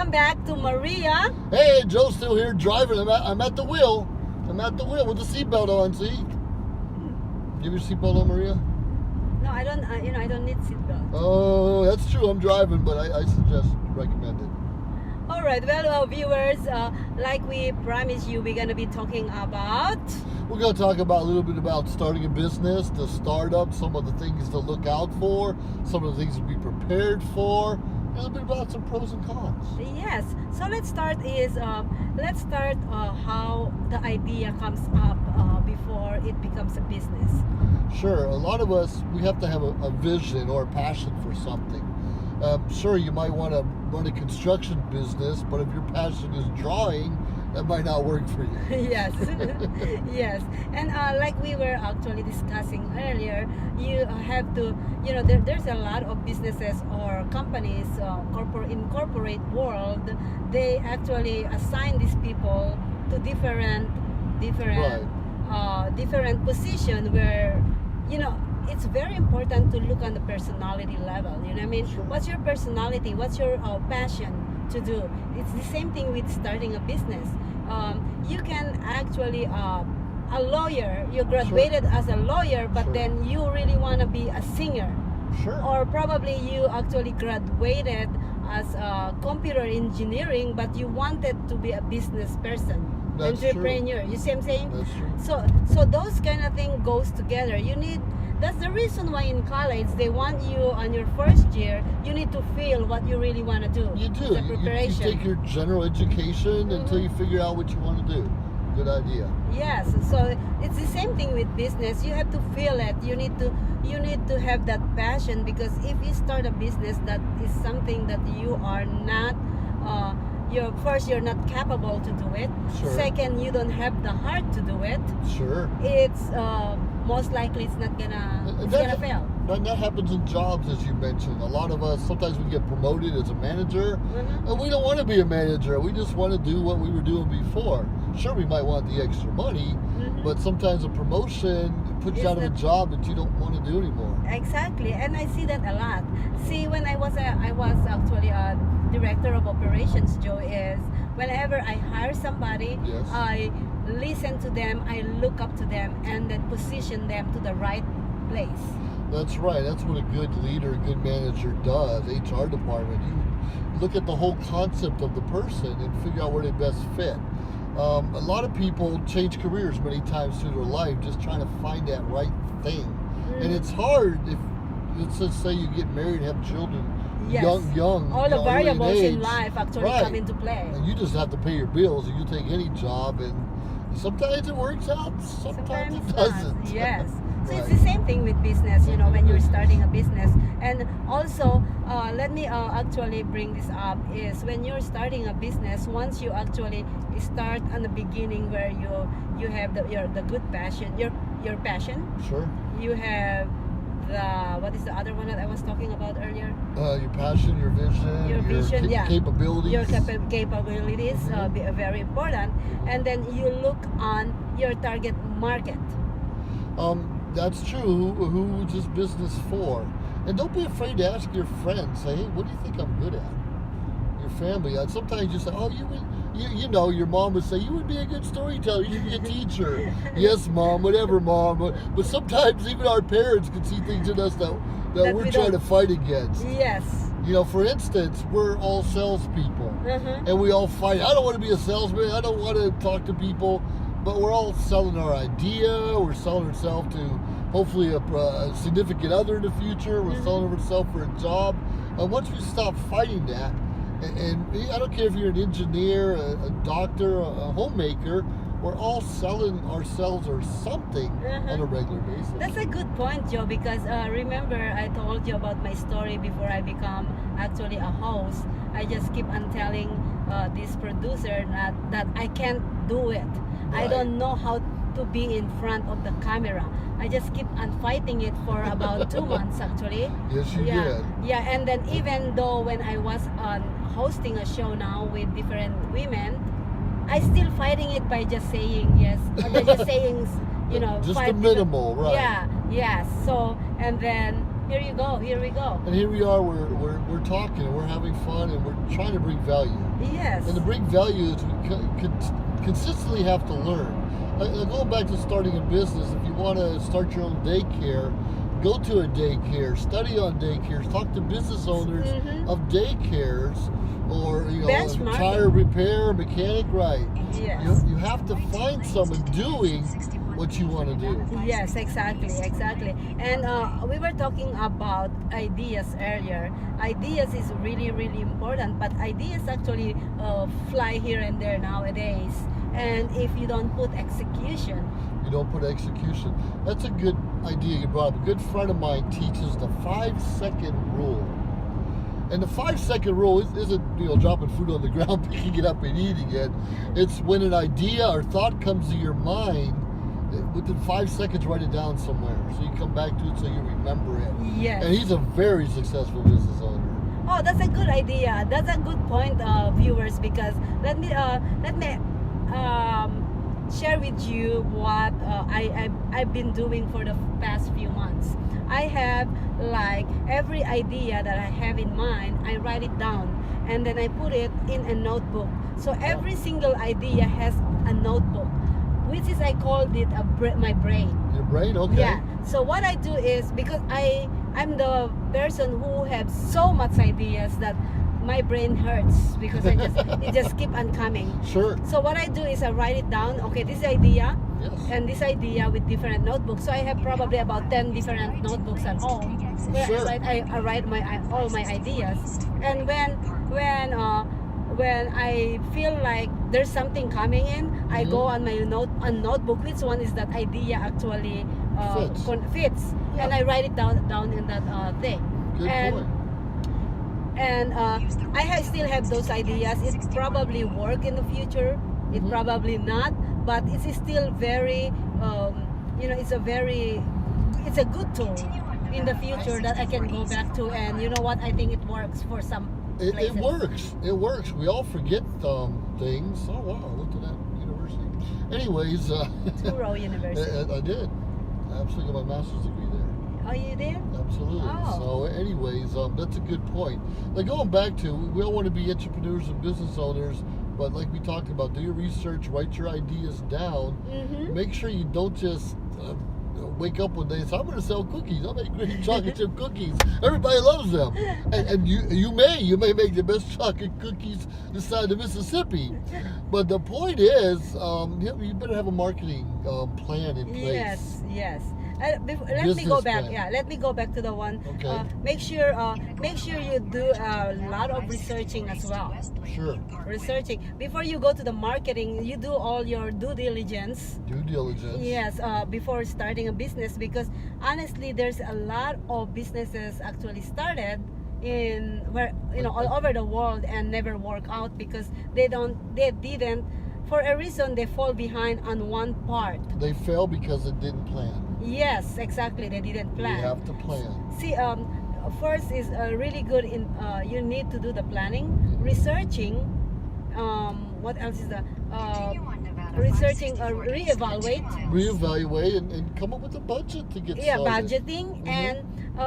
welcome back to Maria. Hey, Joe's still here driving. I'm at the wheel. I'm at the wheel with the seatbelt on. See? Give your seatbelt on, Maria. No, I don't. I don't need seatbelt. Oh, that's true. I'm driving, but I recommend it. All right. Well, viewers, like we promised you, we're gonna be talking about. We're going to talk about a little bit about starting a business, the startup, some of the things to look out for, some of the things to be prepared for, a little bit about some pros and cons. Yes. So let's start. How the idea comes up before it becomes a business. Sure. A lot of us, we have to have a vision or a passion for something. Sure, you might want to run a construction business, but if your passion is drawing, that might not work for you. Yes. Yes. And like we were actually discussing earlier, you have to, there's a lot of businesses or companies, in corporate world, they actually assign these people to different position where, it's very important to look on the personality level. You know what I mean? Sure. What's your personality? What's your passion to do? It's the same thing with starting a business. You can actually, a lawyer, you graduated as a lawyer, but Sure. then you really want to be a singer. Sure. Or probably you actually graduated as a computer engineering, but you wanted to be a business person. That's Entrepreneur. true. You see what I'm saying? That's true. So those kind of thing goes together. That's the reason why in college they want you on your first year, you need to feel what you really want to do. You do. The You preparation. take your general education until you figure out what you want to do. Good idea. Yes. So it's the same thing with business. You have to feel it. You need to have that passion, because if you start a business that is something that you are not you're not capable to do it. Sure. Second, you don't have the heart to do it. Sure. It's most likely it's gonna fail. And that happens in jobs, as you mentioned. A lot of us, sometimes we get promoted as a manager, and we don't want to be a manager. We just want to do what we were doing before. Sure, we might want the extra money, but sometimes a promotion puts you out of a job that you don't want to do anymore. Exactly, and I see that a lot. See, when I was actually a director of operations, Joe, is whenever I hire somebody, Yes. I listen to them, I look up to them, and then position them to the right place. That's right. That's what a good leader, a good manager does. HR department. You look at the whole concept of the person and figure out where they best fit. A lot of people change careers many times through their life just trying to find that right thing. And it's hard if, let's just say you get married and have children. Yes. Young. All the early variables in age. life actually Right. come into play. And you just have to pay your bills, and you take any job, and sometimes it works out, sometimes it doesn't. Not. Yes. So Right. it's the same thing with business, when you're starting a business. And also, let me actually bring this up, is when you're starting a business, once you actually start on the beginning where you have the good passion, your passion, Sure. you have what is the other one that I was talking about earlier? Your passion, your vision, Your vision, yeah. capabilities. Your capabilities be very important, and then you look on your target market. That's true. Who is this business for? And don't be afraid to ask your friends. Say, hey, what do you think I'm good at? Your family. Sometimes you say, oh, your mom would say, you would be a good storyteller. You would be a teacher. Yes, mom. Whatever, mom. But sometimes even our parents can see things in us that we're trying to fight against. Yes. For instance, we're all salespeople, and we all fight. I don't want to be a salesman. I don't want to talk to people. But we're all selling our idea. We're selling ourselves to hopefully a significant other in the future. We're selling ourselves for a job. And once we stop fighting that, and I don't care if you're an engineer, a doctor, a homemaker, we're all selling ourselves or something on a regular basis. That's a good point, Joe, because remember I told you about my story before I become actually a host. I just keep on telling this producer that I can't do it. Right. I don't know how to be in front of the camera. I just keep on fighting it for about 2 months actually. Yes, you did. Yeah, and then even though when I was hosting a show now with different women, I still fighting it by just saying yes, or by just saying, just the minimal, right? Yeah. So, and then here we go. And here we are. We're talking, and we're having fun, and we're trying to bring value. Yes. And to bring value is we consistently have to learn. Going back to starting a business, if you want to start your own daycare, go to a daycare, study on daycares, talk to business owners of daycares, or Benchmarking. tire repair, mechanic, right? Yes. You have to find someone doing what you want to do. Yes, exactly. And we were talking about ideas earlier. Ideas is really, really important, but ideas actually fly here and there nowadays. And if you don't put execution, That's a good idea you brought up. A good friend of mine teaches the 5-second rule. And the 5-second rule isn't dropping food on the ground, picking it up and eating it. It's when an idea or thought comes to your mind, within 5 seconds write it down somewhere so you come back to it so you remember it. yes. And he's a very successful business owner. Oh, that's a good idea. That's a good point, viewers. Because let me share with you what I've been doing for the past few months. I have like every idea that I have in mind, I write it down and then I put it in a notebook. So every single idea has a notebook, which is I called it my brain. Your brain, okay. Yeah. So what I do is, because I'm the person who has so much ideas that my brain hurts because it just keep on coming. Sure. So what I do is I write it down. Okay, this idea, Yes. and this idea with different notebooks. So I have probably about 10 different notebooks at home where Sure. I write all my ideas. And when I feel like there's something coming in, I go on my notebook. Which one is that idea actually fits? Yeah. And I write it down in that thing. Good point. And still have those ideas. It probably work in the future. It probably not, but it is still very, it's a good tool in the future that I can go back to. And you know what? I think it works for some places. It works. We all forget things. Oh wow, look at that university. Anyways, Truro University. I did. I absolutely got my master's degree there. Oh, you did? Absolutely. Oh. So, anyways, that's a good point. Like going back to, we all want to be entrepreneurs and business owners, but like we talked about, do your research, write your ideas down. Make sure you don't just wake up one day and say, I'm going to sell cookies. I'll make great chocolate chip cookies. Everybody loves them. And you may make the best chocolate cookies this side of the Mississippi. But the point is, you better have a marketing plan in place. Yes. Let me go back. Plan. Yeah, let me go back to the one. Okay. Make sure you do a lot of researching as well. Sure. Researching before you go to the marketing. You do all your due diligence. Yes, before starting a business, because honestly, there's a lot of businesses actually started in all over the world and never work out because they didn't. For a reason, they fall behind on one part. They fail because it didn't plan. Yes, exactly. They didn't plan. You have to plan. See, first is really good in. You need to do the planning, researching. What else is the researching? Reevaluate and come up with a budget to get started. Yeah, budgeting and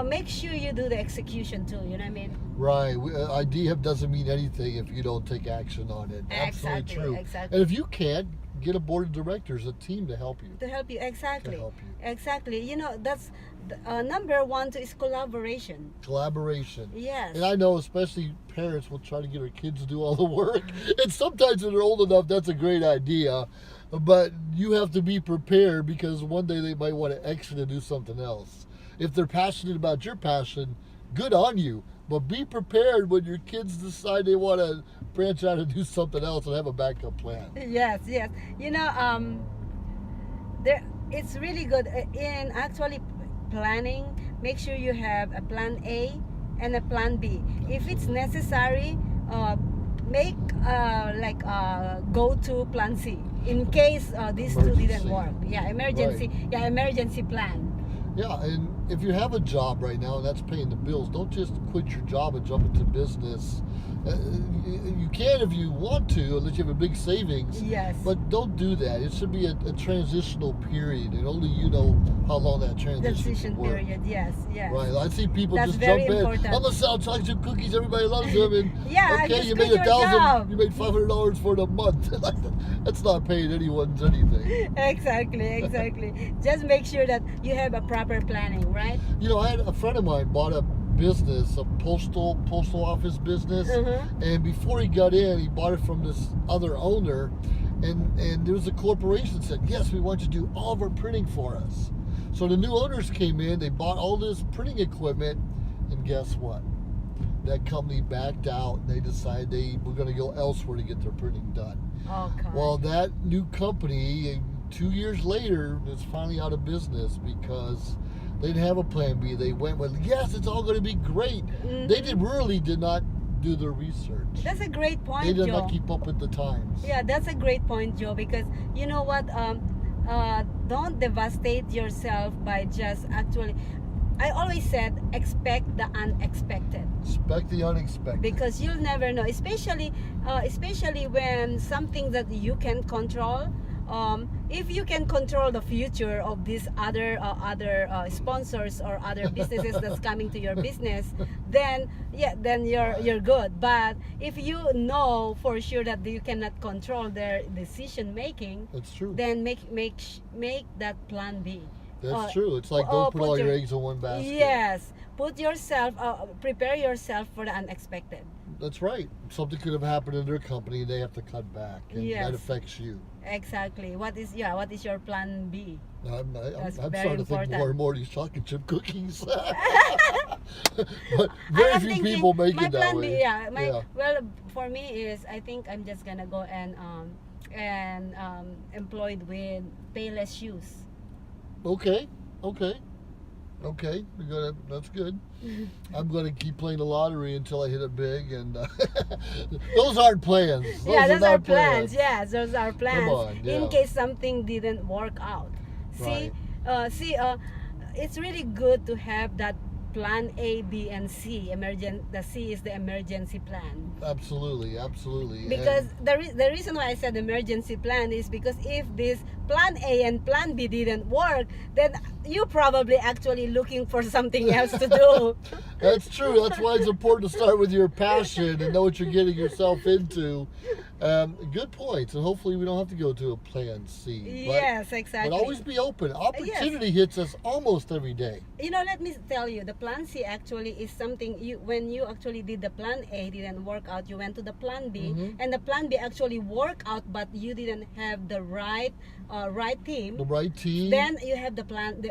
make sure you do the execution too. You know what I mean? Right. Idea doesn't mean anything if you don't take action on it. Absolutely true. Exactly. And if you can't, get a board of directors, a team to help you. Exactly. To help you. Exactly. That's number one too, is collaboration. Yes. And I know especially parents will try to get their kids to do all the work. And sometimes when they're old enough, that's a great idea. But you have to be prepared because one day they might want to exit and do something else. If they're passionate about your passion, good on you. But be prepared when your kids decide they want to branch out and do something else and have a backup plan. Yes. It's really good in actually planning. Make sure you have a plan A and a plan B. Absolutely. If it's necessary, make go to plan C in case these two didn't work. Yeah, emergency. Right. Yeah, emergency plan. Yeah, and if you have a job right now and that's paying the bills, don't just quit your job and jump into business. You can if you want to, unless you have a big savings. Yes. But don't do that. It should be a transitional period, and only you know how long that transition works. period. Yes. Yes. Right. I see people That's just very jump important. in. I'm gonna sell chocolate chip cookies. Everybody loves them. And Yeah, okay, just you quit made your $1,000. job. You made $500 for the month. That's not paying anyone's anything. Exactly. Just make sure that you have a proper planning, right? You know, I had a friend of mine bought a business, a postal office business, and before he got in, he bought it from this other owner, and there was a corporation that said, yes, we want you to do all of our printing for us. So the new owners came in, they bought all this printing equipment, and guess what? That company backed out, and they decided they were going to go elsewhere to get their printing done. Oh, God. Well, that new company, 2 years later, is finally out of business because they didn't have a plan B. They went with, yes, it's all going to be great. They did not do their research. That's a great point, They did Joe. not keep up with the times. Yeah, that's a great point, Joe, because you know what? Don't devastate yourself by just actually. I always said expect the unexpected. Expect the unexpected. Because you'll never know, especially when something that you can control. If you can control the future of these other sponsors or other businesses that's coming to your business, then you're good. But if you know for sure that you cannot control their decision making, That's true. then make that plan B. That's true. It's like don't put all your eggs in one basket. Yes, prepare yourself for the unexpected. That's right. Something could have happened in their company, and they have to cut back, and that affects you. Exactly. What is your plan B? I'm That's starting very to think important. more and more of these chocolate chip cookies. But very few people make my it that plan way. B, yeah. Well, for me is I think I'm just gonna go and employed with Payless shoes. Okay. That's good. I'm gonna keep playing the lottery until I hit it big, and those aren't plans. Those are plans. Yes, those are plans. Come on, In case something didn't work out. Right. It's really good to have that plan A, B, and C. The C is the emergency plan. Absolutely. Because the reason why I said emergency plan is because if this plan A and plan B didn't work, then you probably actually looking for something else to do. That's true. That's why it's important to start with your passion and know what you're getting yourself into. Good points, and hopefully we don't have to go to a plan C. Yes, exactly. But always be open. Opportunity hits us almost every day. You know, let me tell you, the plan C actually is something when you actually did the plan A didn't work out, you went to the plan B, and the plan B actually worked out, but you didn't have the right team. The right team. Then you have the plan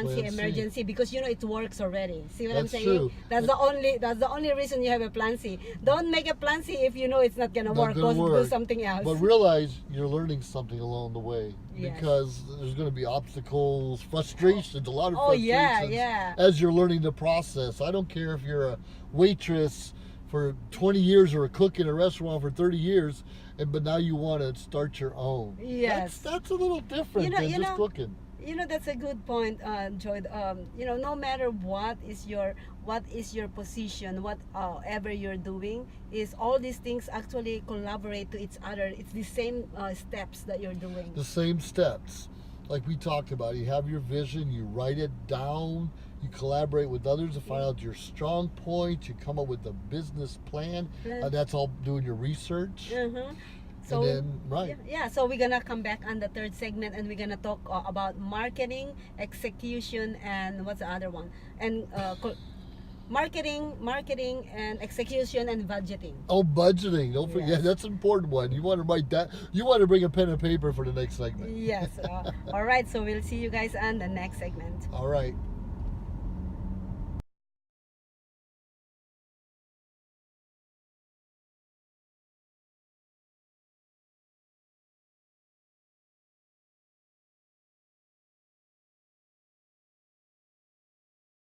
C emergency because you know it works already. See what I'm saying? True. That's the only reason you have a plan C. Don't make a plan C if you know it's not gonna work. Do something else. But realize you're learning something along the way, yes. because there's going to be obstacles, frustrations, a lot of frustrations yeah. as you're learning the process. I don't care if you're a waitress for 20 years or a cook in a restaurant for 30 years, but now you want to start your own. Yes. That's a little different than just cooking. You know, that's a good point, Joy. You know, no matter what is your position, whatever you're doing, is all these things actually collaborate to each other. It's the same steps that you're doing. The same steps, like we talked about. You have your vision, you write it down, you collaborate with others to find out your strong points. You come up with a business plan. That's all doing your research. So, and then, so we're gonna come back on the third segment, and we're gonna talk about marketing, execution, and what's the other one? And marketing and execution and budgeting. Oh, budgeting! Don't forget, that's an important one. You want to write that. You want to bring a pen and paper for the next segment. Yes. All right. So we'll see you guys on the next segment. All right.